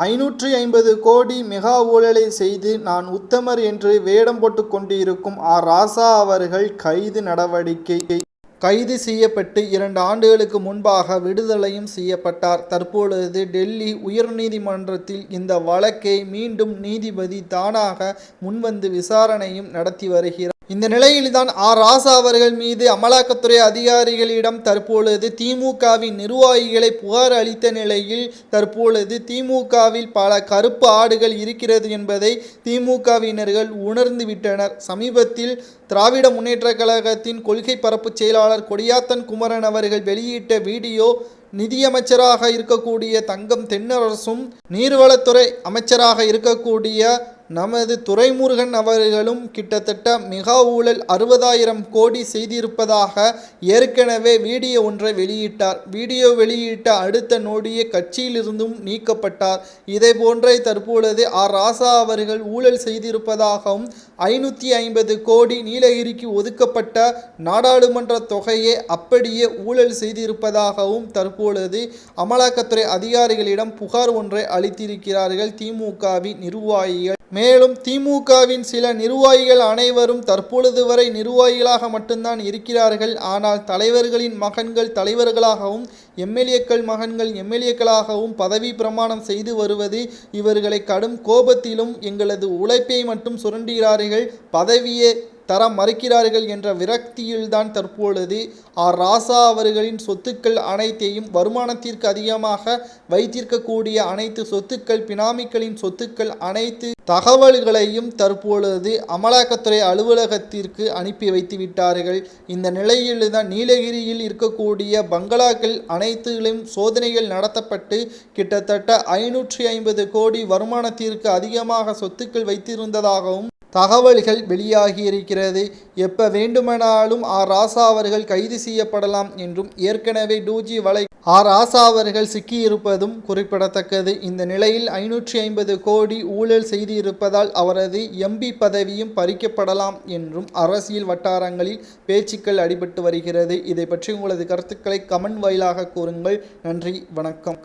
550 கோடி மெகா ஊழலை செய்து நான் உத்தமர் என்று வேடம் போட்டுக் கொண்டிருக்கும் ராசா அவர்கள் கைது செய்யப்பட்டு 2 ஆண்டுகளுக்கு முன்பாக விடுதலையும் செய்யப்பட்டார். தற்பொழுது டெல்லி உயர்நீதிமன்றத்தில் இந்த வழக்கை மீண்டும் நீதிபதி தானாக முன்வந்து விசாரணையும் நடத்தி வருகிறார். இந்த நிலையில்தான் ராசா அவர்கள் மீது அமலாக்கத்துறை அதிகாரிகளிடம் தற்பொழுது திமுகவின் நிர்வாகிகளை புகார் அளித்த நிலையில் தற்பொழுது திமுகவில் பல கருப்பு ஆடுகள் இருக்கிறது என்பதை திமுகவினர்கள் உணர்ந்து விட்டனர். சமீபத்தில் திராவிட முன்னேற்ற கழகத்தின் கொள்கை பரப்பு செயலாளர் கொடியாத்தன் குமரன் அவர்கள் வெளியிட்ட வீடியோ நிதியமைச்சராக இருக்கக்கூடிய தங்கம் தென்னரசும் நீர்வளத்துறை அமைச்சராக இருக்கக்கூடிய நமது துரைமுருகன் அவர்களும் கிட்டத்தட்ட மெகா ஊழல் 60,000 கோடி செய்திருப்பதாக ஏற்கனவே வீடியோ ஒன்றை வெளியிட்டார். வீடியோ வெளியிட்ட அடுத்த நொடியே கட்சியிலிருந்தும் நீக்கப்பட்டார். இதே போன்றே தற்பொழுது ராசா அவர்கள் ஊழல் செய்திருப்பதாகவும் 550 கோடி நீலகிரிக்கு ஒதுக்கப்பட்ட நாடாளுமன்ற தொகையை அப்படியே ஊழல் செய்திருப்பதாகவும் தற்பொழுது அமலாக்கத்துறை அதிகாரிகளிடம் புகார் ஒன்றை அளித்திருக்கிறார்கள் திமுகவின் நிர்வாகிகள். மேலும் திமுகவின் சில நிர்வாகிகள் அனைவரும் தற்பொழுது வரை நிர்வாகிகளாக மட்டும்தான் இருக்கிறார்கள். ஆனால் தலைவர்களின் மகன்கள் தலைவர்களாகவும் எம்எல்ஏக்கள் மகன்கள் எம்எல்ஏக்களாகவும் பதவி பிரமாணம் செய்து வருவது இவர்களை கடும் கோபத்திலும் எங்களது உழைப்பை மட்டும் சுரண்டுகிறார்கள், பதவியே தர மறுக்கிறார்கள் என்ற விரக்தியில்தான் தற்பொழுது ராசா அவர்களின் சொத்துக்கள் அனைத்தையும் வருமானத்திற்கு அதிகமாக வைத்திருக்கக்கூடிய அனைத்து சொத்துக்கள் பினாமிகளின் சொத்துக்கள் அனைத்து தகவல்களையும் தற்பொழுது அமலாக்கத்துறை அலுவலகத்திற்கு அனுப்பி வைத்து விட்டார்கள். இந்த நிலையில்தான் நீலகிரியில் இருக்கக்கூடிய பங்களாக்கள் அனைத்திலும் சோதனைகள் நடத்தப்பட்டு கிட்டத்தட்ட 550 கோடி வருமானத்திற்கு அதிகமாக சொத்துக்கள் வைத்திருந்ததாகவும் தகவல்கள் வெளியாகியிருக்கிறது. எப்ப வேண்டுமானாலும் ராசா அவர்கள் கைது செய்யப்படலாம் என்றும் ஏற்கனவே டூஜி வலை ராசா அவர்கள் சிக்கியிருப்பதும் குறிப்பிடத்தக்கது. இந்த நிலையில் 550 கோடி ஊழல் செய்திருப்பதால் அவரது எம்பி பதவியும் பறிக்கப்படலாம் என்றும் அரசியல் வட்டாரங்களில் பேச்சுக்கள் அடிபட்டு வருகிறது. இதை பற்றி உங்களது கருத்துக்களை கமெண்ட் வாயிலாக கூறுங்கள். நன்றி, வணக்கம்.